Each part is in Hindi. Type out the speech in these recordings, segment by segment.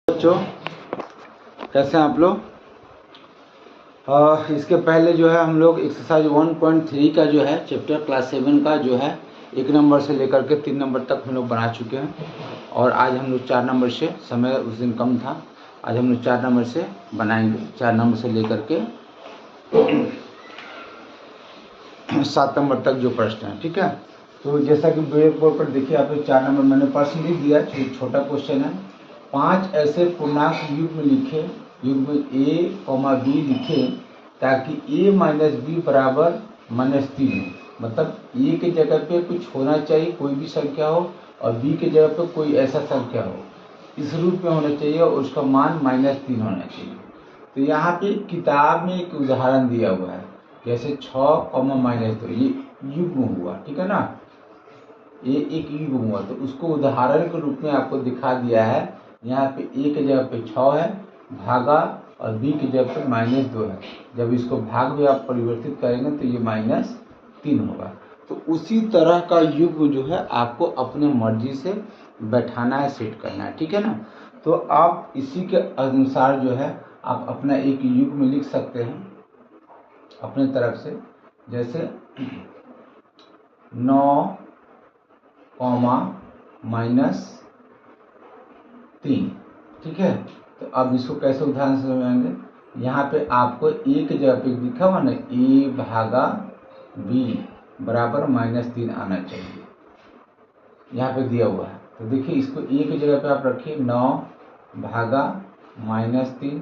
बच्चों कैसे हैं आप लोग। इसके पहले जो है हम लोग एक्सरसाइज 1.3 का जो है चैप्टर क्लास 7 का जो है 1 नंबर से लेकर के 3 नंबर तक हम लोग बना चुके हैं और आज हम लोग 4 नंबर से, समय उस दिन कम था, आज हम लोग 4 नंबर से बनाएंगे। 4 नंबर से लेकर के 7 नंबर तक जो प्रश्न है, ठीक है। तो जैसा कि ब्लैक बोर्ड पर देखिए आप लोग 4 नंबर मैंने प्रश्न लिख दिया, छोटा क्वेश्चन है। 5 ऐसे पूर्णांक युग्म लिखे, युग्म a, b लिखे ताकि a माइनस बी बराबर -3 हो। मतलब a के जगह पे कुछ होना चाहिए, कोई भी संख्या हो, और b के जगह पे कोई ऐसा संख्या हो, इस रूप में होना चाहिए और उसका मान -3 होना चाहिए। तो यहाँ पे किताब में एक उदाहरण दिया हुआ है, जैसे 6, -2 ये युग्म हुआ, ठीक है ना, ये एक युग्म हुआ, तो उसको उदाहरण के रूप में आपको दिखा दिया है। यहाँ पे a के जगह पे 6 है भागा और b की जगह पे -2 है। जब इसको भाग में आप परिवर्तित करेंगे तो ये -3 होगा। तो उसी तरह का युग्म जो है आपको अपने मर्जी से बैठाना है, सेट करना है, ठीक है ना। तो आप इसी के अनुसार जो है आप अपना एक युग्म लिख सकते हैं अपने तरफ से, जैसे 9, -3, ठीक है। तो अब इसको कैसे उदाहरण से समझाएंगे। यहाँ पे आपको a के जगह पे लिखा हुआ ना, a भागा b बराबर -3 आना चाहिए, यहाँ पे दिया हुआ है। तो देखिए इसको a की जगह पे आप रखिए 9 भागा -3,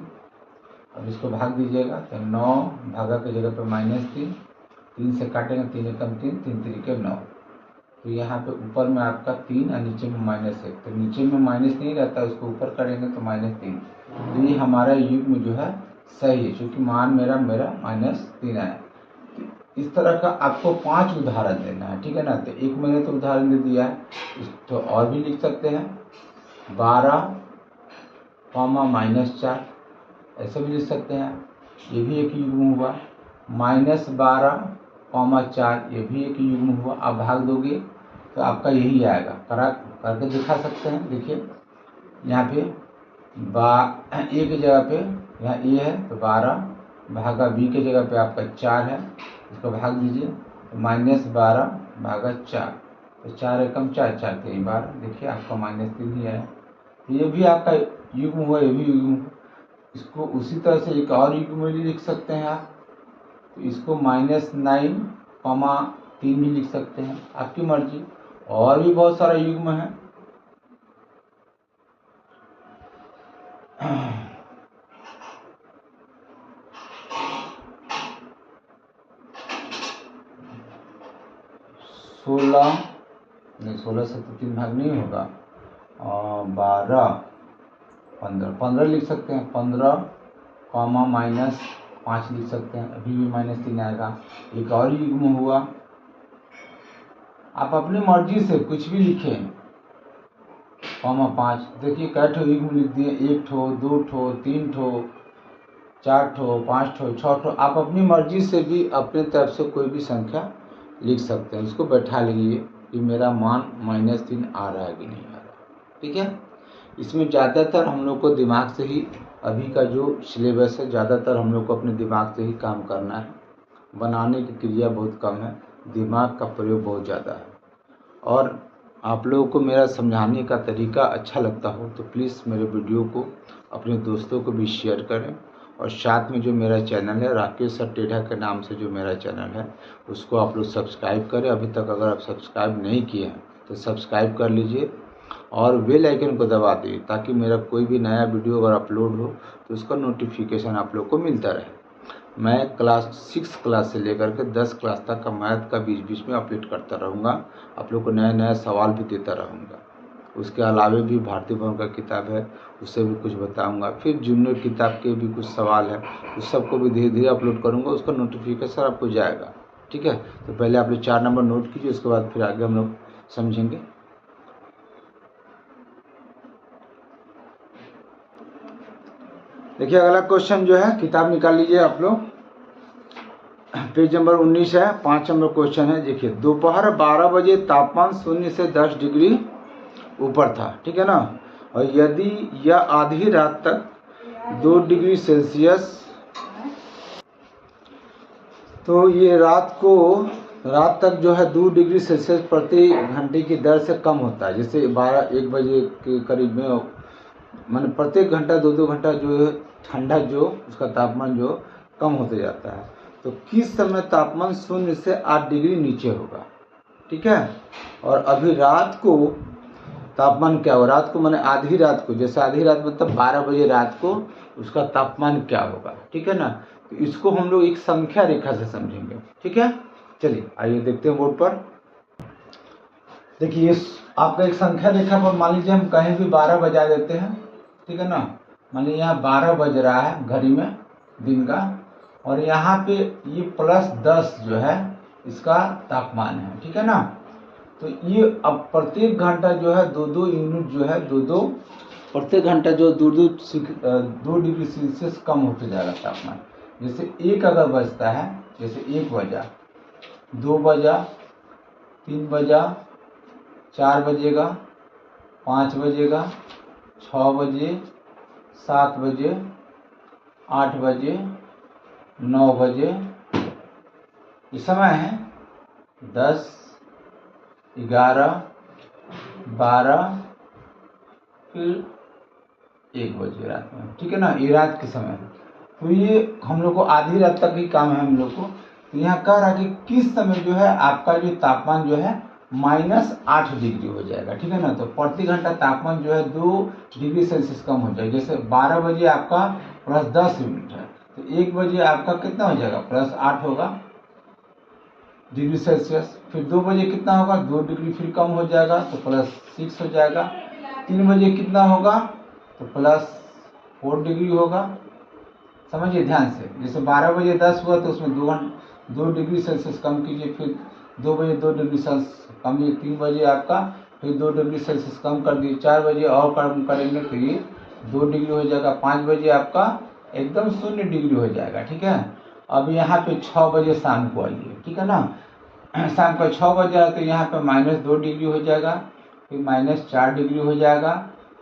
अब इसको भाग दीजिएगा तो 9 भागा की जगह पे -3, 3 से काटेंगे 3 एकम 3, 3 तिरिके 9। तो यहाँ पे ऊपर में आपका 3 और नीचे में -1, तो नीचे में माइनस नहीं रहता, उसको ऊपर करेंगे तो -3। तो ये हमारा युग्म जो है सही है, क्योंकि मान मेरा -3 आया। तो इस तरह का आपको 5 उदाहरण देना है, ठीक है ना। तो एक मैंने तो उदाहरण दे दिया है, तो और भी लिख सकते हैं 12, -4, ऐसे भी लिख सकते हैं, ये भी एक युग्म हुआ। -12, 4, ये भी एक युग्म हुआ। आप भाग दोगे तो आपका यही आएगा, करके दिखा सकते हैं। देखिए यहाँ पे a की जगह पे यहाँ a है तो 12 भागा b के जगह पे आपका 4 है, इसको भाग दीजिए तो -12 भागा 4, तो 4 एकम 4, 4 3 12, देखिए आपका -3 ही आया। तो ये भी आपका युग्म हुआ, ये भी युग्म हुआ। इसको उसी तरह से एक और युग्म भी लिख सकते हैं आप, तो इसको -9, 3 भी लिख सकते हैं, आपकी मर्जी। और भी बहुत सारा युग्म है। नहीं 16 से तो 3 भाग नहीं होगा, 12, 15 लिख सकते हैं, 15, -5 लिख सकते हैं, अभी भी -3 आएगा। एक और युग्म हुआ, आप अपनी मर्जी से कुछ भी लिखें, 5, देखिए कै ठो युग्म लिख दिए, 1 ठो, 2 ठो, 3 ठो, 4 ठो, 5 ठो, 6 ठो। आप अपनी मर्जी से भी अपने तरफ से कोई भी संख्या लिख सकते हैं। इसको बैठा लीजिए कि मेरा मान -3 आ रहा है कि नहीं आ रहा, ठीक है। इसमें ज़्यादातर हम लोग को दिमाग से ही, अभी का जो सिलेबस है, ज़्यादातर हम लोग को अपने दिमाग से ही काम करना है। बनाने की क्रिया बहुत कम है, दिमाग का प्रयोग बहुत ज़्यादा है। और आप लोगों को मेरा समझाने का तरीका अच्छा लगता हो तो प्लीज़ मेरे वीडियो को अपने दोस्तों को भी शेयर करें, और साथ में जो मेरा चैनल है राकेश सर टेढ़ा के नाम से जो मेरा चैनल है उसको आप लोग सब्सक्राइब करें। अभी तक अगर आप सब्सक्राइब नहीं किए हैं तो सब्सक्राइब कर लीजिए और बेल आइकन को दबा दीजिए, ताकि मेरा कोई भी नया वीडियो अगर अपलोड हो तो उसका नोटिफिकेशन आप लोग को मिलता रहे। मैं क्लास 6 क्लास से लेकर के 10 क्लास तक का मैथ का बीच बीच में अपडेट करता रहूँगा, आप लोग को नया नया सवाल भी देता रहूँगा। उसके अलावे भी भारतीय भवन का किताब है, उससे भी कुछ बताऊँगा। फिर जूनियर किताब के भी कुछ सवाल है, उस सबको भी धीरे धीरे अपलोड करूँगा, उसका नोटिफिकेशन आपको जाएगा, ठीक है। तो पहले आप लोग 4 नंबर नोट कीजिए, उसके बाद फिर आगे हम लोग समझेंगे। देखिए अगला क्वेश्चन जो है, किताब निकाल लीजिए आप लोग, पेज नंबर 19 है, 5 नंबर क्वेश्चन है। देखिए दोपहर 12 बजे तापमान 0 से 10 डिग्री ऊपर था, ठीक है ना। और यदि यह आधी रात तक 2 डिग्री सेल्सियस, तो ये रात तक जो है 2 डिग्री सेल्सियस प्रति घंटे की दर से कम होता है। जैसे 1 बजे के करीब में माने प्रत्येक घंटा 2-2 घंटा जो है ठंडा जो उसका तापमान जो कम होते जाता है। तो किस समय तापमान 0 से 8 डिग्री नीचे होगा, ठीक है। और अभी रात को तापमान क्या होगा, रात को माने आधी रात को, जैसे आधी रात मतलब 12 बजे रात को उसका तापमान क्या होगा, ठीक है ना। तो इसको हम लोग एक संख्या रेखा से समझेंगे, ठीक है। चलिए आइए देखते हैं बोर्ड पर। देखिए आपका एक संख्या रेखा पर मान लीजिए हम कहीं भी 12 बजा देते हैं, ठीक है ना। मान लीजिए यहाँ 12 बज रहा है घड़ी में दिन का, और यहाँ पे ये +10 जो है इसका तापमान है, ठीक है ना। तो ये अब प्रत्येक घंटा जो है 2-2 यूनिट जो है प्रत्येक घंटा जो 2 डिग्री सेल्सियस कम होते जाएगा तापमान। जैसे 1 अगर बजता है, जैसे 1 बजा, 2 बजा, 3 बजा, 4 बजेगा, 5 बजेगा, 6 बजे, 7 बजे, 8 बजे, 9 बजे, ये समय है 10, 11, 12, फिर 1 बजे रात में, ठीक है ना। ये रात के समय है। तो ये हम लोग को आधी रात तक ही काम है हम लोग को। तो यहाँ कह रहा है कि किस समय जो है आपका जो तापमान जो है -8 डिग्री हो जाएगा, ठीक है ना। तो प्रति घंटा तापमान जो है 2 डिग्री सेल्सियस कम हो जाएगा। जैसे 12 बजे आपका +10 यूनिट है, तो 1 बजे आपका कितना हो जाएगा, +8 होगा डिग्री सेल्सियस। फिर 2 बजे कितना होगा, 2 डिग्री फिर कम हो जाएगा तो +6 हो जाएगा। 3 बजे कितना होगा, तो +4 डिग्री होगा। समझिए ध्यान से, जैसे 12 बजे 10 हुआ तो उसमें 2 डिग्री सेल्सियस कम कीजिए, फिर 2 बजे 2 डिग्री सेल्सियस कम कीजिए, 3 बजे आपका फिर 2 डिग्री सेल्सियस कम कर दिए, 4 बजे और कम करेंगे तो ये 2 डिग्री हो जाएगा, 5 बजे आपका एकदम 0 डिग्री हो जाएगा, ठीक है। अब यहाँ पे 6 बजे शाम को आइए, ठीक है ना। शाम का 6 बजे तो यहाँ पे -2 डिग्री हो जाएगा, फिर -4 डिग्री हो जाएगा,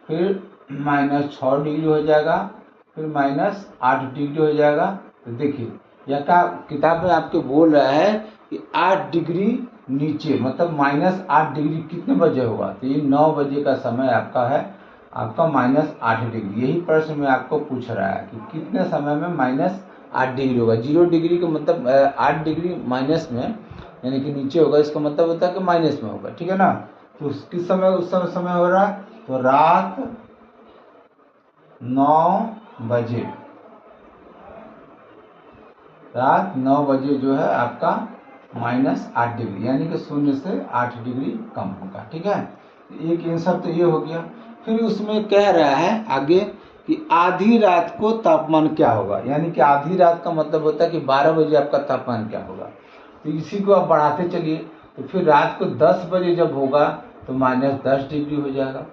फिर -6 डिग्री हो जाएगा, फिर -8 डिग्री हो जाएगा। तो देखिए यह का किताब में आपके बोल रहा है कि 8 डिग्री नीचे, मतलब -8 डिग्री कितने बजे होगा, तो ये 9 बजे का समय आपका है, आपका -8 डिग्री। यही प्रश्न में आपको पूछ रहा है कि कितने समय में -8 डिग्री होगा। 0 डिग्री का मतलब 8 डिग्री माइनस में यानी कि नीचे होगा, इसका मतलब होता है कि माइनस में होगा, ठीक है ना। तो किस समय उस समय हो रहा है, तो रात 9 बजे, रात 9 बजे जो है आपका -8 डिग्री यानी कि 0 से 8 डिग्री कम होगा, ठीक है। एक आंसर तो ये हो गया। फिर उसमें कह रहा है आगे कि आधी रात को तापमान क्या होगा, यानी कि आधी रात का मतलब होता है कि 12 बजे आपका तापमान क्या होगा। तो इसी को आप बढ़ाते चलिए, तो फिर रात को 10 बजे जब होगा तो -10 डिग्री हो जाएगा,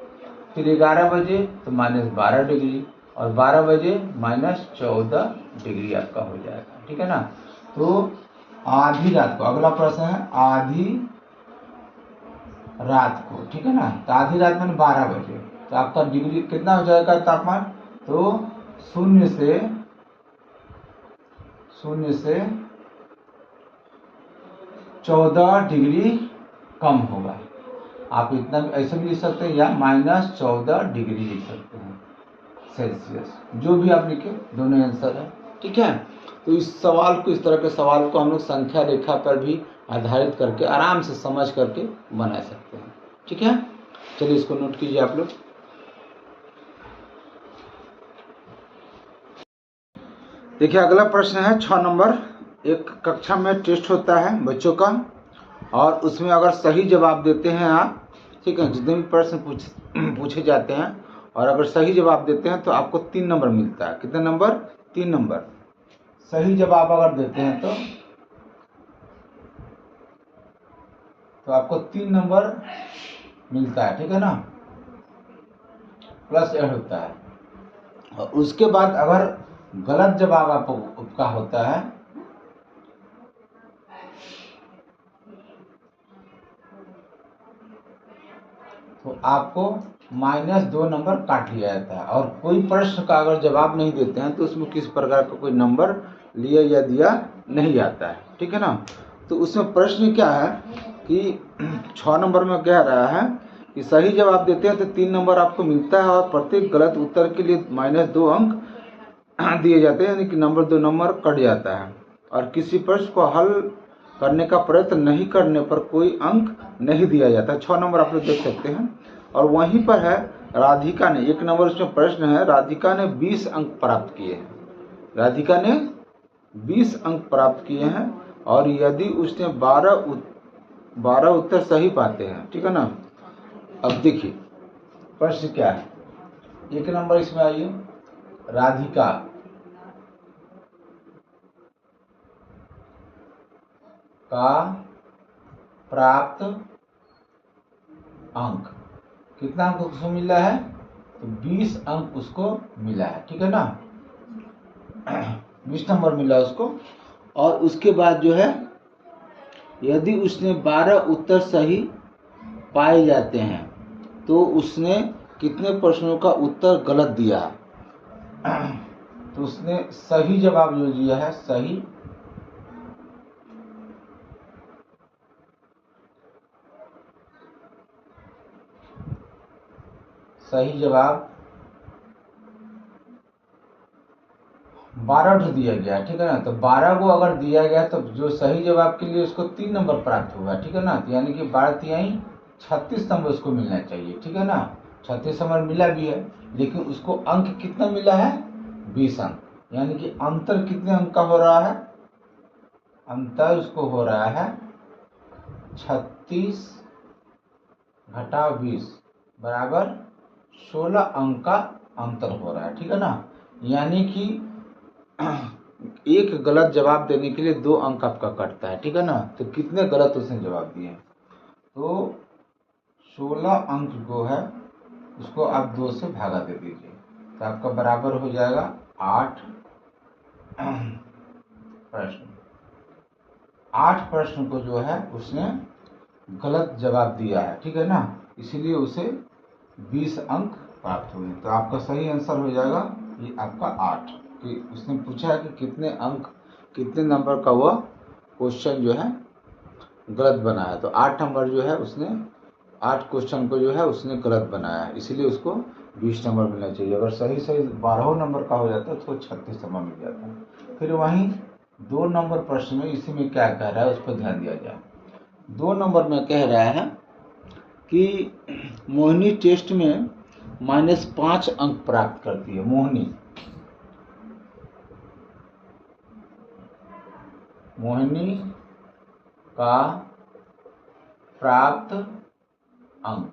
फिर 11 बजे तो -12 डिग्री, और 12 बजे -14 डिग्री आपका हो जाएगा, ठीक है ना। तो आधी रात को, अगला प्रश्न है आधी रात को, ठीक है ना। तो आधी रात में 12 बजे तो आपका डिग्री कितना हो जाएगा तापमान, तो 0 से 14 डिग्री कम होगा। आप इतना ऐसे भी लिख सकते हैं या -14 डिग्री लिख सकते हैं सेल्सियस, जो भी आप लिखे दोनों आंसर है, ठीक है। तो इस सवाल को, इस तरह के सवाल को हम लोग संख्या रेखा पर भी आधारित करके आराम से समझ करके बना सकते हैं, ठीक है। चलिए इसको नोट कीजिए आप लोग। देखिए अगला प्रश्न है 6 नंबर। एक कक्षा में टेस्ट होता है बच्चों का, और उसमें अगर सही जवाब देते हैं आप, ठीक है, जितने भी प्रश्न पूछे जाते हैं, और अगर सही जवाब देते हैं तो आपको 3 नंबर मिलता है। कितने नंबर, 3 नंबर। सही जवाब अगर देते हैं तो आपको 3 नंबर मिलता है, ठीक है ना, प्लस ऐड होता है। और उसके बाद अगर गलत जवाब आपका होता है तो आपको -2 नंबर काट लिया जाता है। और कोई प्रश्न का अगर जवाब नहीं देते हैं तो उसमें किस प्रकार का कोई नंबर लिया या दिया नहीं जाता है, ठीक है ना। तो उसमें प्रश्न क्या है कि 6 नंबर में कह रहा है कि सही जवाब देते हैं तो 3 नंबर आपको मिलता है और प्रत्येक गलत उत्तर के लिए -2 अंक दिए जाते हैं, यानी कि 2 नंबर कट जाता है। और किसी प्रश्न को हल करने का प्रयत्न नहीं करने पर कोई अंक नहीं दिया जाता। 6 नंबर आप लोग देख सकते हैं। और वहीं पर है राधिका ने 1 नंबर, उसमें प्रश्न है राधिका ने 20 अंक प्राप्त किए हैं। राधिका ने 20 अंक प्राप्त किए हैं और यदि उसने 12 उत्तर सही पाते हैं, ठीक है ना। अब देखिए प्रश्न क्या है। 1 नंबर इसमें आइए, राधिका का प्राप्त अंक, कितना अंक उसको मिला है, तो 20 अंक उसको मिला है, ठीक है ना। 20 नंबर मिला उसको। और उसके बाद जो है यदि उसने 12 उत्तर सही पाए जाते हैं तो उसने कितने प्रश्नों का उत्तर गलत दिया। तो उसने सही जवाब जो दिया है, सही जवाब 12 दिया गया, ठीक है ना। तो 12 को अगर दिया गया तो जो सही जवाब के लिए उसको 3 नंबर प्राप्त हुआ, ठीक है ना। तो यानी कि 12×3 36 नंबर उसको मिलना चाहिए, ठीक है ना। 36 नंबर मिला भी है, लेकिन उसको अंक कितना मिला है, 20 अंक। यानी कि अंतर कितने अंक का हो रहा है, अंतर उसको हो रहा है 36 घटाव 20 बराबर 16 अंक का अंतर हो रहा है, ठीक है ना। यानी कि एक गलत जवाब देने के लिए 2 अंक आपका कटता है, ठीक है ना। तो कितने गलत उसने जवाब दिए, तो 16 अंक जो है उसको आप 2 से भागा दे दीजिए, तो आपका बराबर हो जाएगा 8 प्रश्न। 8 प्रश्न को जो है उसने गलत जवाब दिया है, ठीक है ना। इसीलिए उसे 20 अंक प्राप्त हुए। तो आपका सही आंसर हो जाएगा ये आपका 8। कि उसने पूछा है कि कितने अंक, कितने नंबर का वह क्वेश्चन जो है गलत बनाया, तो 8 नंबर जो है उसने 8 क्वेश्चन को जो है उसने गलत बनाया है, इसलिए उसको 20 नंबर मिलना चाहिए। अगर सही 12 नंबर का हो जाता है तो 36 नंबर मिल जाता है। फिर वहीं 2 नंबर प्रश्न में इसी में क्या कह रहा है उस पर ध्यान दिया जाए। 2 नंबर में कह रहा है कि मोहिनी टेस्ट में -5 अंक प्राप्त करती है। मोहिनी का प्राप्त अंक,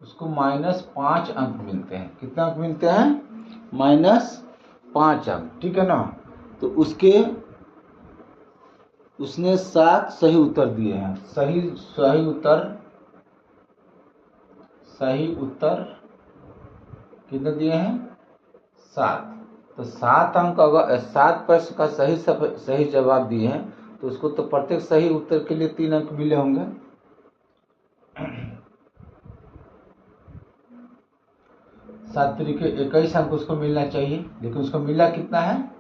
उसको -5 अंक मिलते हैं। कितने अंक मिलते हैं, -5 अंक, ठीक है ना। तो उसने 7 सही उत्तर दिए हैं। सही उत्तर कितने दिए हैं, 7। तो 7 अंक, अगर 7 प्रश्न का सही जवाब दिए हैं तो उसको तो प्रत्येक सही उत्तर के लिए 3 अंक मिले होंगे। 7 तरीके 21 अंक उसको मिलना चाहिए, लेकिन उसको मिला कितना है,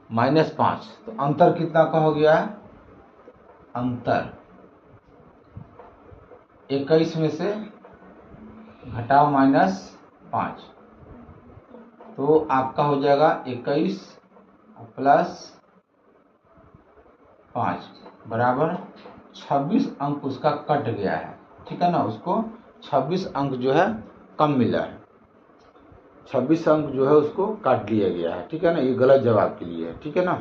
-5। तो अंतर कितना का हो गया है, अंतर 21 में से घटाओ -5, तो आपका हो जाएगा 21 + 5 बराबर 26 अंक उसका कट गया है, ठीक है ना। उसको 26 अंक जो है कम मिला है, 26 अंक जो है उसको काट लिया गया है, ठीक है ना। ये गलत जवाब के लिए है, ठीक है ना।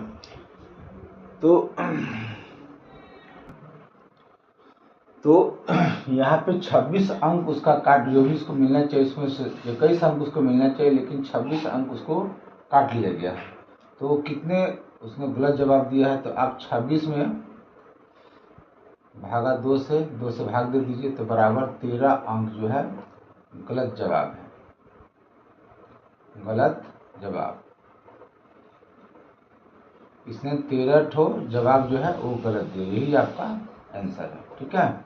तो यहाँ पे 26 अंक उसका काट, जो भी उसको मिलना चाहिए उसमें से 21 अंक उसको मिलना चाहिए, लेकिन 26 अंक उसको काट लिया गया। तो कितने उसने गलत जवाब दिया है, तो आप 26 में भागा 2 से भाग दे दीजिए, तो बराबर 13 अंक जो है गलत जवाब है, गलत जवाब। इसने 13 ठो जवाब जो है वो गलत दिया, यही आपका आंसर है, ठीक है।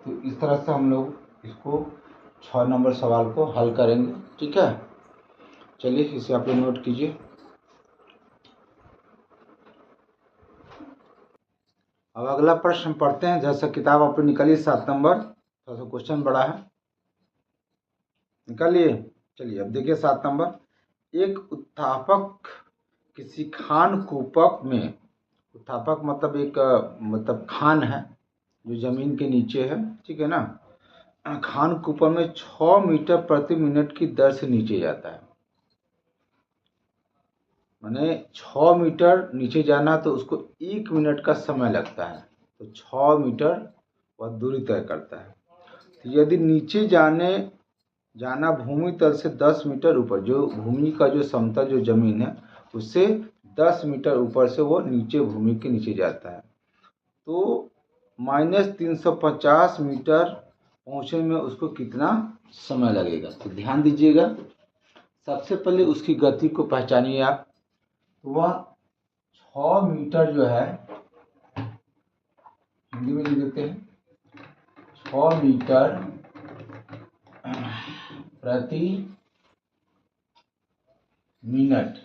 तो इस तरह से हम लोग इसको 6 नंबर सवाल को हल करेंगे। ठीक है, चलिए इसे आप लोग नोट कीजिए। अब अगला प्रश्न पढ़ते हैं। जैसा किताब आपको निकली 7 नंबर, थोड़ा सा क्वेश्चन बड़ा है, निकालिए। चलिए अब देखिए 7 नंबर। एक उत्थापक किसी खान कूपक में, उत्थापक मतलब एक मतलब खान है जो जमीन के नीचे है, ठीक है ना। खान कूपक में 6 मीटर प्रति मिनट की दर से नीचे जाता है। माने 6 मीटर नीचे जाना तो उसको 1 मिनट का समय लगता है, तो 6 मीटर वह दूरी तय करता है। तो यदि नीचे जाना भूमि तल से 10 मीटर ऊपर, जो भूमि का जो समतल जो जमीन है उससे 10 मीटर ऊपर से वो नीचे भूमि के नीचे जाता है, तो -350 मीटर पहुँचने में उसको कितना समय लगेगा। तो ध्यान दीजिएगा, सबसे पहले उसकी गति को पहचानिए आप। तो वह 6 मीटर जो है, हिंदी में लिख देते हैं, 6 मीटर प्रति मिनट,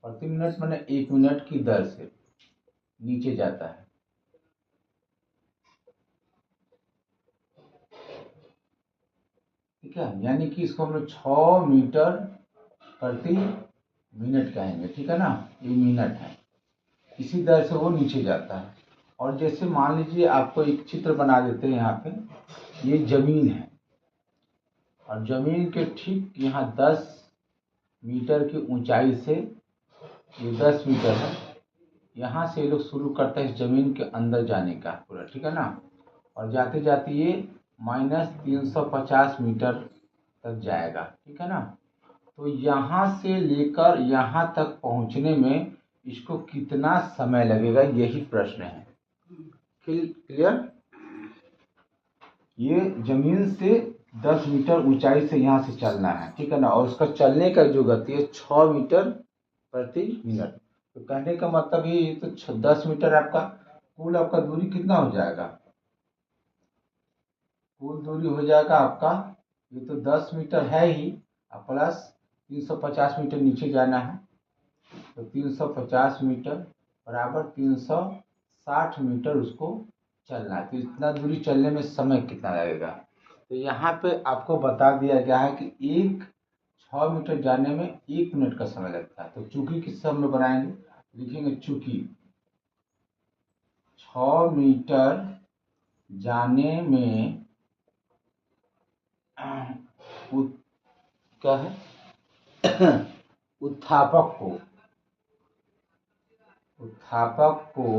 प्रति मिनट माने 1 मिनट की दर से नीचे जाता है। ठीक है, यानी कि इसको हम लोग 6 मीटर प्रति मिनट कहेंगे, ठीक है ना, ये मिनट है, इसी दर से वो नीचे जाता है। और जैसे मान लीजिए आपको एक चित्र बना देते हैं, यहाँ पे ये जमीन है और जमीन के ठीक यहाँ 10 मीटर की ऊंचाई से, ये 10 मीटर है, यहाँ से ये लोग शुरू करते हैं इस जमीन के अंदर जाने का पूरा, ठीक है ना, और जाते जाते ये -350 मीटर तक जाएगा, ठीक है ना। तो यहाँ से लेकर यहाँ तक पहुँचने में इसको कितना समय लगेगा, यही प्रश्न है। क्लियर? ये जमीन से 10 मीटर ऊंचाई से यहाँ से चलना है, ठीक है ना, और उसका चलने का जो गति है 6 मीटर प्रति मिनट। तो कहने का मतलब ये तो 10 मीटर आपका कुल आपका दूरी कितना हो जाएगा, कुल दूरी हो जाएगा आपका, ये तो 10 मीटर है ही, प्लस 350 मीटर नीचे जाना है, तो 350 मीटर बराबर 360 मीटर उसको चलना है। तो इतना दूरी चलने में समय कितना लगेगा, तो यहाँ पे आपको बता दिया गया है कि 6 मीटर जाने में 1 मिनट का समय लगता है। तो चूंकि किससे हम लोग बनाएंगे, लिखेंगे चूंकि 6 मीटर जाने में क्या है उत्थापक को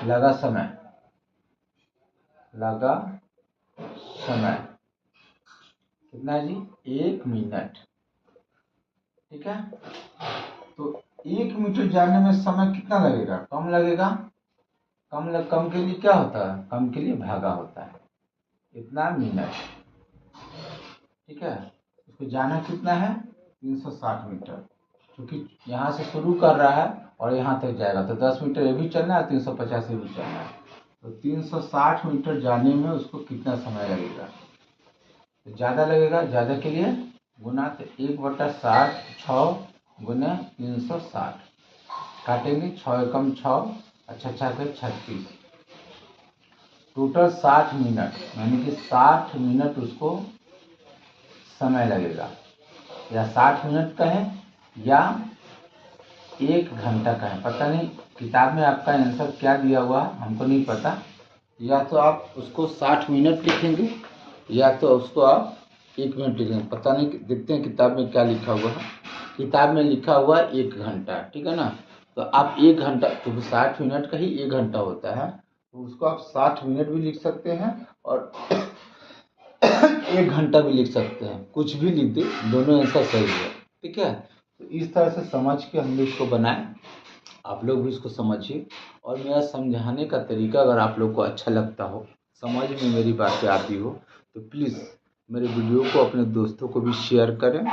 लगा समय कितना जी, 1 मिनट, ठीक है। तो 1 मीटर जाने में समय कितना लगेगा, कम लगेगा, कम के लिए क्या होता है, कम के लिए भागा होता है, इतना मिनट, ठीक है। उसको जाना कितना है 360 मीटर, क्योंकि यहाँ से शुरू कर रहा है और यहाँ तक जाएगा, तो 10 मीटर ये भी चलना है, 350 ये भी चलना है, तो 360 मीटर जाने में उसको कितना समय लगेगा, तो ज़्यादा लगेगा, ज़्यादा के लिए गुना, तो 1/60 6 गुना 360, काटेंगे 6 एकम 6, अच्छा 36, टोटल 60 मिनट, यानी कि 60 मिनट उसको समय लगेगा, या 60 मिनट कहें या 1 घंटा कहें, पता नहीं किताब में आपका आंसर क्या दिया हुआ है हमको नहीं पता, या तो आप उसको 60 मिनट लिखेंगे या तो उसको आप 1 मिनट लिखेंगे, पता नहीं, देखते हैं किताब में क्या लिखा हुआ है। किताब में लिखा हुआ 1 घंटा, ठीक है ना, तो आप 1 घंटा, तो 60 मिनट का ही 1 घंटा होता है, तो उसको आप 60 मिनट भी लिख सकते हैं और 1 घंटा भी लिख सकते हैं, कुछ भी लिख दे, दोनों आंसर सही है, ठीक है। तो इस तरह से समझ के हम लोग इसको बनाएं, आप लोग भी इसको समझिए, और मेरा समझाने का तरीका अगर आप लोग को अच्छा लगता हो, समझ में मेरी बातें आती हो, तो प्लीज़ मेरे वीडियो को अपने दोस्तों को भी शेयर करें,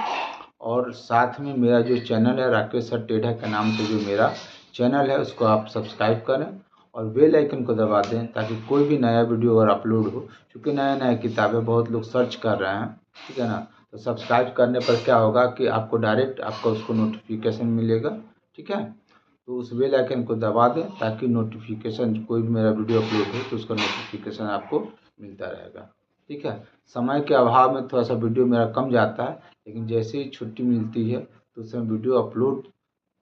और साथ में मेरा जो चैनल है राकेश सर टेढ़ा के नाम से जो मेरा चैनल है उसको आप सब्सक्राइब करें, और बेल आइकन को दबा दें ताकि कोई भी नया वीडियो अगर अपलोड हो, क्योंकि नया नया किताबें बहुत लोग सर्च कर रहे हैं, ठीक है ना। तो सब्सक्राइब करने पर क्या होगा कि आपको डायरेक्ट आपका उसको नोटिफिकेशन मिलेगा, ठीक है। तो उस बेल आइकन को दबा दें ताकि नोटिफिकेशन कोई भी मेरा वीडियो अपलोड हो तो उसका नोटिफिकेशन आपको मिलता रहेगा, ठीक है। समय के अभाव में थोड़ा सा वीडियो मेरा कम जाता है, लेकिन जैसे ही छुट्टी मिलती है तो उसमें वीडियो अपलोड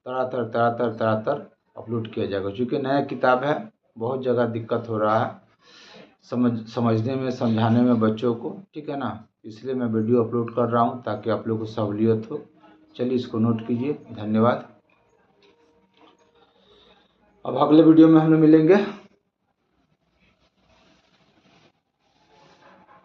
तरातर अपलोड किया जाएगा। क्योंकि नया किताब है, बहुत जगह दिक्कत हो रहा है समझने में, समझाने में बच्चों को, ठीक है ना। इसलिए मैं वीडियो अपलोड कर रहा हूँ ताकि आप लोगों को सहूलियत हो। चलिए इसको नोट कीजिए। धन्यवाद। अब अगले वीडियो में हम लोग मिलेंगे।